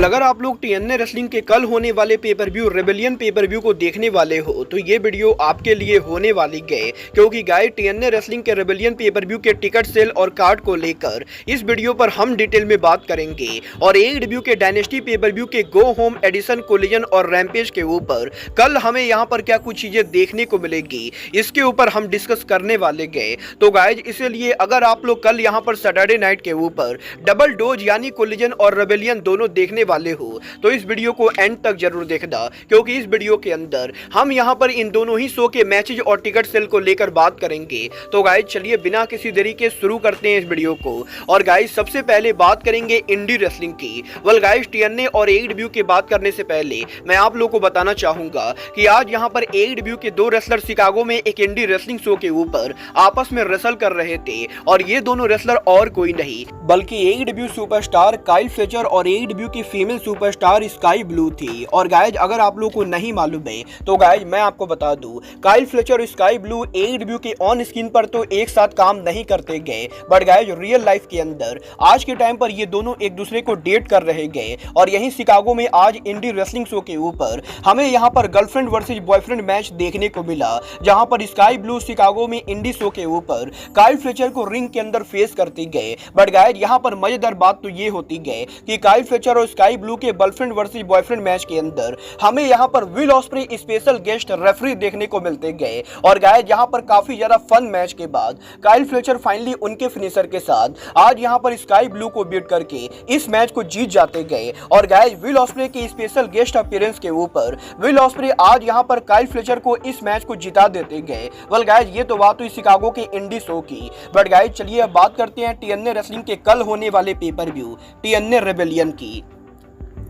अगर आप लोग टीएनए रेसलिंग के कल होने वाले pay per view rebellion pay per view को देखने वाले हो तो ये वीडियो आपके लिए होने वाली है, क्योंकि गाइस टीएनए रेसलिंग के रेबेलियन पेपर व्यू के टिकट सेल और कार्ड को लेकर इस वीडियो पर हम डिटेल में बात करेंगे। और AEW के डायनेस्टी पेपर व्यू के गो होम एडिशन कोलिजन और रैम्पेज के ऊपर कल हमें यहाँ पर क्या कुछ चीजें देखने को मिलेगी, इसके ऊपर हम डिस्कस करने वाले गए। तो गाइज इसीलिए अगर आप लोग कल यहाँ पर सैटरडे नाइट के ऊपर डबल डोज यानी कोलिजन और रेबेलियन दोनों देखने वाले हो तो इस वीडियो को एंड तक जरूर देखना, क्योंकि इस वीडियो के अंदर हम यहां पर इन दोनों ही शो के मैचेज और टिकट सेल को लेकर बात करेंगे। तो गाइस चलिए बिना किसी देरी के शुरू करते हैं इस वीडियो को। और गाइस सबसे पहले बात करेंगे इंडी रेसलिंग की। वेल गाइस टीएनए और AEW की बात करने से पहले मैं आप लोगों को बताना चाहूंगा कि आज यहां पर AEW के दो रेसलर शिकागो में एक इंडी रेसलिंग शो के ऊपर आपस में रेसल कर रहे थे, और ये दोनों रेसलर और कोई नहीं बल्कि AEW सुपरस्टार काइल फ्लेचर और AEW की फीमेल सुपरस्टार स्काई ब्लू थी। और गाइज अगर आप लोगों को नहीं मालूम है तो गाइज मैं आपको बता दूं, काइल फ्लेचर और स्काई ब्लू AEW के ऑन स्क्रीन पर तो एक साथ काम नहीं करते गए, बट गाइज रियल लाइफ के अंदर आज के टाइम पर ये दोनों एक दूसरे को डेट कर रहे गए। और यहीं शिकागो में आज इंडी रेसलिंग शो के ऊपर हमें यहाँ पर गर्लफ्रेंड वर्सेज बॉयफ्रेंड मैच देखने को मिला, जहां पर स्काई ब्लू शिकागो में इंडी शो के ऊपर काइल फ्लेचर को रिंग के अंदर फेस करते गए। बट गाइज यहाँ पर मजेदार बात तो ये होती गई कि काइल फ्लेचर और स्काई ब्लू के गर्लफ्रेंड वर्सेस बॉयफ्रेंड मैच के अंदर हमें यहाँ पर will osprey special guest referee देखने को मिलते गए। और गाइस यहाँ पर काफी ज्यादा फन मैच के बाद काइल फ्लेचर फाइनली उनके फिनिशर के साथ आज यहाँ पर स्काई ब्लू को बीट करके इस मैच को जीत जाते गए। और गाइस विल ऑस्प्रे के स्पेशल गेस्ट अपीयरेंस के ऊपर विल ऑस्प्रे आज यहाँ पर काइल फ्लेचर को इस मैच को जिता देते गए। वेल गाइस ये तो बात हुई शिकागो के इंडी शो की, बट गाइस चलिए अब बात करते हैं टीएनए रेसलिंग के कल होने वाले पेपर व्यू टीएनए रेबेलियन की।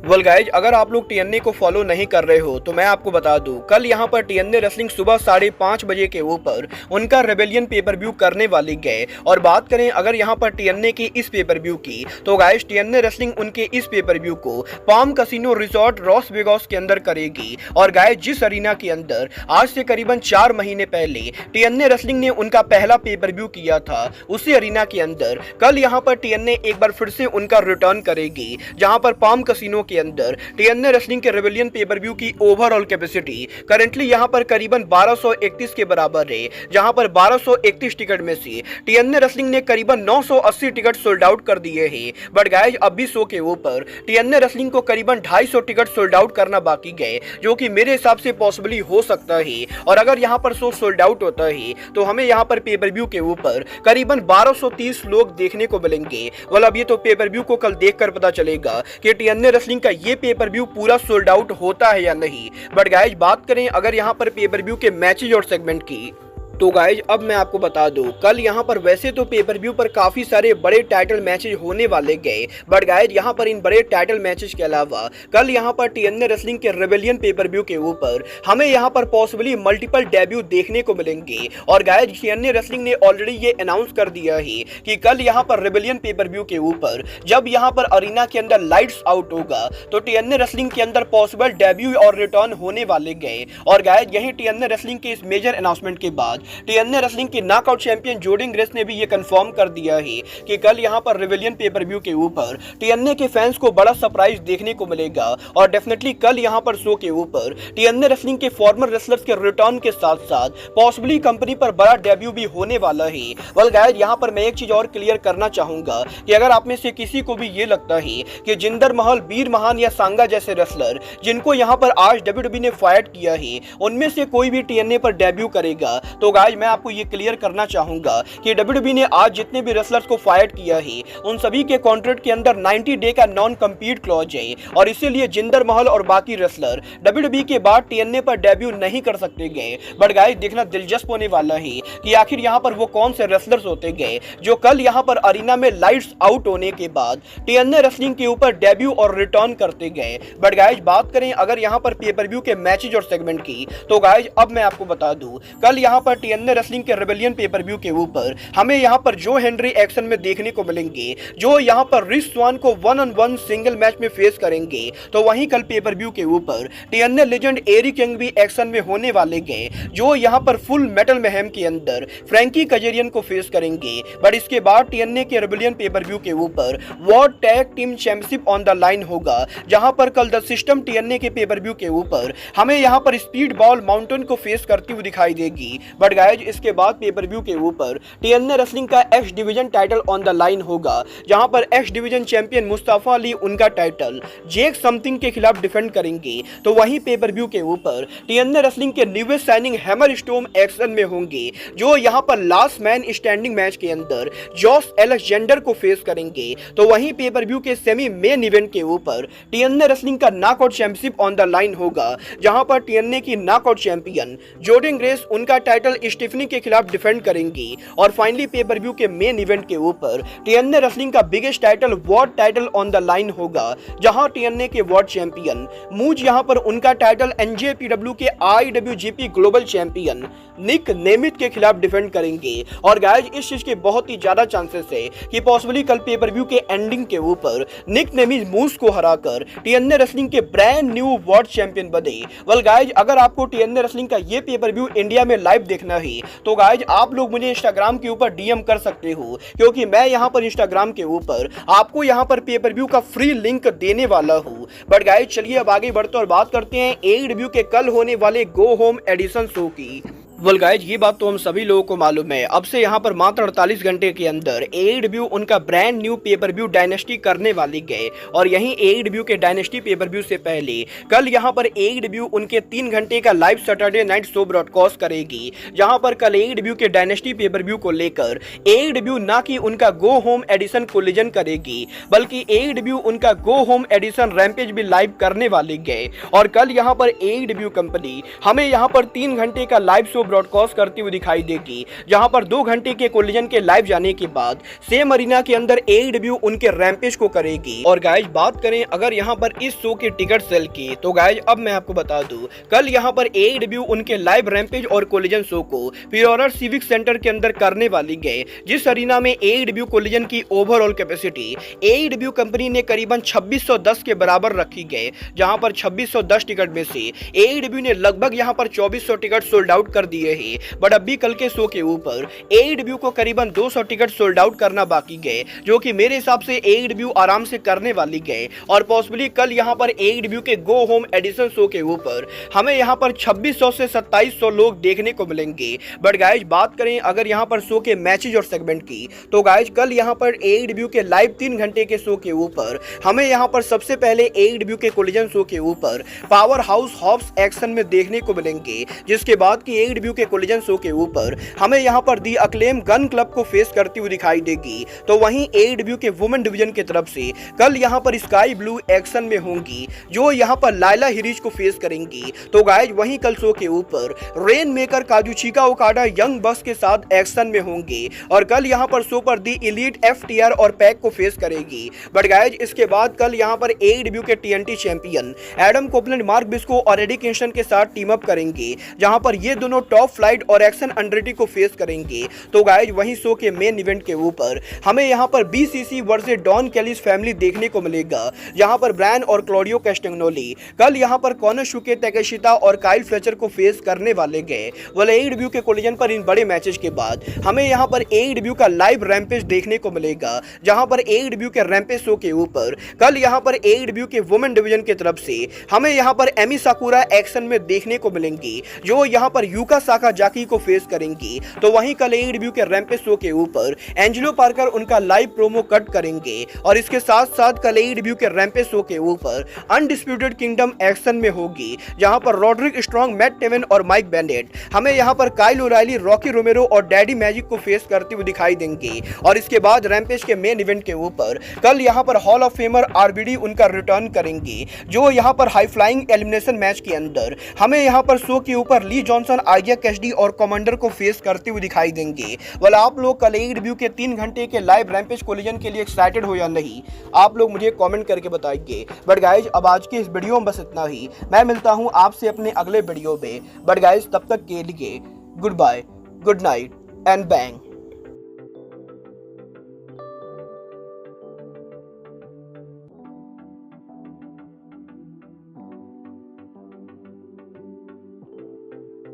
वेल गाइज अगर आप लोग टीएनए को फॉलो नहीं कर रहे हो तो मैं आपको बता दूं, कल यहाँ पर टीएनए रेसलिंग सुबह 5:30 बजे के ऊपर उनका रेबेलियन पेपर व्यू करने वाली गए। और बात करें अगर यहाँ पर टीएनए की इस पेपर व्यू की तो गाइज टीएनए रेसलिंग उनके इस पेपर व्यू को palm casino resort Las Vegas के अंदर करेगी। और गाइज जिस अरीना के अंदर आज से करीबन 4 महीने पहले टीएनए रेसलिंग ने उनका पहला पेपर व्यू किया था, उसी अरीना के अंदर कल यहाँ पर टीएनए एक बार फिर से उनका रिटर्न करेगी, जहां पर पाम कैसीनो के अंदर टीएनए रेसलिंग के रेबेलियन पेपर व्यू की ओवरऑल कैपेसिटी करेंटली यहां पर करीबन 1231 के बराबर है, जहां पर 1231 टिकट में से टीएनए रेसलिंग ने करीबन 980 टिकट सोल्ड आउट कर दिए हैं। बट गाइस अब भी शो के ऊपर टीएनए रेसलिंग को करीबन 250 टिकट सोल्ड आउट करना बाकी गए, जो कि मेरे हिसाब से पॉसिबली हो सकता है। और अगर यहां पर शो सोल्ड आउट होता है तो हमें यहां पर पेपर व्यू के ऊपर करीबन 1230 लोग देखने को मिलेंगे। वाला अब ये तो पेपर व्यू को कल देखकर पता चलेगा कि टीएनए रेसलिंग का ये पेपर व्यू पूरा सोल्ड आउट होता है या नहीं। बट गाइज बात करें अगर यहां पर पेपर व्यू के मैचेज और सेगमेंट की तो गाइज अब मैं आपको बता दूं, कल यहां पर वैसे तो पेपर व्यू पर काफी सारे बड़े टाइटल मैचेज होने वाले गए, बट गाइज यहां पर इन बड़े टाइटल मैचेज के अलावा कल यहां पर टीएनए रेसलिंग के रेबेलियन पेपर व्यू के ऊपर हमें यहां पर पॉसिबली मल्टीपल डेब्यू देखने को मिलेंगे। और गाइज टीएनए रेसलिंग ने ऑलरेडी ये अनाउंस कर दिया है कि कल यहां पर रेबेलियन पेपर व्यू के ऊपर जब यहां पर अरीना के अंदर लाइट्स आउट होगा तो टीएनए रेसलिंग के अंदर पॉसिबल डेब्यू और रिटर्न होने वाले गए। और गाइज यही टीएनए रेसलिंग के इस मेजर अनाउंसमेंट के बाद टीएनए रेसलिंग की नॉकआउट चैंपियन जोर्डन ग्रेस ने भी ये कंफर्म कर दिया है कि कल यहां पर रेबेलियन पेपर व्यू के ऊपर टीएनए के फैंस को बड़ा सरप्राइज देखने को मिलेगा। और डेफिनेटली कल यहां पर शो के ऊपर टीएनए रेसलिंग के फॉर्मर रेसलर्स के रिटर्न के साथ साथ पॉसिबली कंपनी पर बड़ा डेब्यू भी होने वाला है। वेल गाइस यहां पर मैं एक चीज और क्लियर करना चाहूंगा कि अगर आप में से किसी को भी ये लगता है कि जिंदर महल, वीर महान या सांगा जैसे रेसलर जिनको यहां पर आज डब्ल्यूडब्ल्यूई ने फाइट किया है उनमें से कोई भी टीएनए पर डेब्यू करेगा, तो गाइस मैं आपको ये क्लियर करना चाहूंगा कि डब्ल्यूडब्ल्यूई ने आज जितने भी रेसलर्स को फाइट किया है उन सभी के कॉन्ट्रैक्ट के अंदर 90 डे का नॉन कम्पीट क्लॉज है। और इसीलिए जिंदर महल और बाकी रेसलर डब्ल्यूडब्ल्यूई के बाद टीएनए पर डेब्यू नहीं कर सकते गए। बट गाइस देखना दिलचस्प होने वाला है कि आखिर यहां पर वो कौन से रेसलर्स होते गए जो कल यहां पर अरीना में लाइट्स आउट होने के बाद टीएनए रेसलिंग के ऊपर डेब्यू और रिटर्न करते गए। बट गाइस बात करें अगर यहां पर पेपर व्यू के मैचेज और सेगमेंट की तो गाइस अब मैं आपको बता दूं, कल यहां पर टीएनए रेसलिंग के रेबेलियन पेपर व्यू के ऊपर हमें यहाँ पर जो हेनरी एक्शन में देखने को मिलेंगे, जो यहाँ पर रिच स्वान को 1-on-1 सिंगल मैच में फेस करेंगे, तो वहीं कल पेपर व्यू के ऊपर टीएनए लेजेंड एरिक यंग भी एक्शन में होने वाले गए, जो यहाँ पर फुल मेटल महम के अंदर फ्रैंकी कजेरियन को फेस करेंगे। बट इसके बाद टीएनए के रेबेलियन पेपर व्यू के ऊपर world tag team championship on the line होगा, जहां पर कल द सिस्टम टीएनए के पेपर व्यू के ऊपर हमें यहां पर स्पीड बॉल माउंटेन को फेस करती हुई दिखाई देगी। बट गाइज इसके बाद पेपर व्यू के ऊपर टीएनए रेसलिंग का x division title on the line होगा, जहां पर x division champion Mustafa Ali उनका टाइटल जेक समथिंग के खिलाफ डिफेंड करेंगे। तो वहीं पेपर व्यू के ऊपर टीएनए रेसलिंग के newest signing hammer storm action में होंगे, जो यहां पर लास्ट मैन स्टैंडिंग मैच के अंदर जॉश एलेक्जेंडर को फेस करेंगे। तो वहीं पेपर व्यू के सेमी मेन इवेंट के ऊपर टीएनए रेसलिंग का knockout championship on the line होगा, जहां पर टीएनए की नॉकआउट चैंपियन जोर्डन ग्रेस उनका टाइटल स्टीफनी के खिलाफ डिफेंड करेंगी। और फाइनली पेपर व्यू के मेन इवेंट के ऊपर टीएनए रेसलिंग का biggest title world title on the line होगा, जहां टीएनए के वर्ल्ड चैंपियन मूज यहां पर उनका टाइटल एनजेपीडब्ल्यू के आईडब्ल्यूजीपी ग्लोबल चैंपियन निक नेमिथ के खिलाफ डिफेंड करेंगे। और गाइज इस चीज के बहुत ही ज्यादा चांसेस है कि पॉसिबली कल पेपर व्यू के एंडिंग के ऊपर निक नेमिथ मूज को हराकर टीएनए रेसलिंग के ब्रांड न्यू वर्ल्ड चैंपियन बने। वेल गाइज अगर आपको टीएनए रेसलिंग का ये पेपर व्यू इंडिया में लाइव देखना है तो गाइज आप लोग मुझे इंस्टाग्राम के ऊपर डीएम कर सकते हो, क्योंकि मैं यहाँ पर इंस्टाग्राम के ऊपर आपको यहाँ पर पेपर व्यू का फ्री लिंक देने वाला हूँ। बट गाइज चलिए अब आगे बढ़ते और बात करते हैं एडब्ल्यू के कल होने वाले गो होम एडिशन शो की। वेल गाइज ये बात तो हम सभी लोगों को मालूम है, अब से यहाँ पर मात्र 48 घंटे के अंदर एडब्ल्यू उनका brand new pay per view dynasty करने वाली गए। और यहीं एडब्ल्यू के डायनेस्टी पेपर व्यू से पहले कल यहाँ पर एडब्ल्यू उनके 3 घंटे का live Saturday night show broadcast करेगी, जहां पर कल एडब्ल्यू के डायनेस्टी पेपर व्यू को लेकर एडब्ल्यू ना कि उनका गो होम एडिशन कोलिजन करेगी, बल्कि एडब्ल्यू उनका गो होम एडिशन रैम्पेज भी लाइव करने वाली गए। और कल यहाँ पर एडब्ल्यू कंपनी हमें यहाँ पर 3 घंटे का लाइव शो ब्रॉडकास्ट करती हुई दिखाई देगी, जहां पर 2 घंटे के कोलिजन के लाइव जाने के बाद सेम अरीना के अंदर एडब्ल्यू उनके रैम्पेज को करेगी। और गाइज बात करें अगर यहां पर इस शो के टिकट सेल की, तो गाइज अब मैं आपको बता दूं कल यहां पर एडब्ल्यू उनके लाइव रैम्पेज और कोलिजन शो को प्योरर सिविक सेंटर के अंदर करने वाली गए, जिस अरीना में एडब्ल्यू कोलिजन की ओवरऑल कैपेसिटी एडब्ल्यू कंपनी ने करीबन 2610 के बराबर रखी गए, जहां पर 2610 टिकट में से एडब्ल्यू ने लगभग यहां पर 2400 टिकट सोल्ड आउट कर दिए हैं। बट अभी कल के शो के ऊपर एडब्ल्यू को करीबन 200 टिकट सोल्ड आउट करना बाकी गए, जो कि मेरे हिसाब से एडब्ल्यू आराम से करने वाली गए। और पॉसिबली कल यहां पर एडब्ल्यू के गो होम एडिशन शो के ऊपर हमें यहां पर 2600 से 2700 लोग देखने को मिलेंगे। बट गाइज बात करें अगर यहां पर शो के मैचेज और सेगमेंट की, तो गाइज कल यहां पर एडब्ल्यू के लाइव 3 घंटे के शो के ऊपर हमें यहां पर सबसे पहले एडब्ल्यू के कोलिजन शो के ऊपर पावर हाउस हॉब्स एक्शन में देखने को मिलेंगे, जिसके बाद की एडब्ल्यू के कोलिजन शो के ऊपर हमें यहां पर दी अक्लेम गन क्लब को फेस करती हुई दिखाई देगी। तो वहीं एडब्ल्यू के वुमेन डिवीजन की तरफ से कल यहां पर स्काई ब्लू एक्शन में होंगी, जो यहां पर लाइला हिरीज को फेस करेंगी। तो गाइज वहीं कल शो के ऊपर रेन मेकर काजुचिका ओकाडा यंग बस के साथ एक्शन में होंगे, और कल यहां पर शो पर दी एलीट एफटीआर और पैक को फेस करेगी। बट गाइज इसके बाद कल यहां पर एडब्ल्यू के TNT champion Adam Copeland Mark Briscoe और एडी किंगस्टन के साथ टीम अप करेंगे, जहां पर ये दोनों टॉप फ्लाइट और एक्शन अंड्रेटी को फेस करेंगे। तो गाइज वहीं शो के मेन इवेंट के ऊपर हमें यहां पर BCC versus Don Callis family देखने को मिलेगा, जहां पर ब्रायन और क्लॉडियो कैस्टेग्नोली कल यहां पर कोनोशुके ताकेशिता और काइल फ्लेचर को फेस करने वाले गए। वाले एडब्ल्यू के कोलिजन पर इन बड़े मैचेस के बाद हमें यहां पर एडब्ल्यू का लाइव रैम्पेज देखने को मिलेगा, जहां पर एडब्ल्यू के रैम्पेज शो के ऊपर कल यहां पर एडब्ल्यू के वुमेन डिवीजन की तरफ से हमें यहां पर एमी साकुरा एक्शन में देखने को मिलेंगी, जो यहां पर यूका साकाजाकी को फेस करेंगी। तो वहीं कल एडब्ल्यू के रैम्पेज शो के ऊपर एंजेलो पार्कर उनका लाइव प्रोमो कट करेंगे, और इसके साथ साथ कल एडब्ल्यू के रैम्पेज शो के ऊपर अनडिस्प्यूटेड किंगडम एक्शन में होगी, जहां पर रॉड्रिक स्ट्रॉन्ग, मैट टेवन और माइक बेनेट हमें यहां पर काइल ओराइली, रॉकी रोमेरो और डैडी मैजिक को फेस करते हुए दिखाई देंगे। और इसके बाद रैम्पेज के मेन इवेंट के ऊपर कल यहां पर हॉल ऑफ फेमर आरबीडी उनका रिटर्न करेंगे, जो यहां पर हाई फ्लाइंग एलिमिनेशन मैच के अंदर हमें यहां पर शो के ऊपर ली जॉनसन, आइजैक कैसिडी और कमांडर को फेस करते हुए दिखाई देंगे। वाला आप लोग कल एडब्ल्यू के 3 घंटे के लाइव रैम्पेज कोलिजन के लिए एक्साइटेड हो या नहीं, आप लोग मुझे कमेंट करके बताइए। बट गाइज अब आज के इस वीडियो में बस इतना ही, मैं मिलता हूं आपसे अपने अगले वीडियो में। बट गाइज तब तक के लिए good bye, good night and bang.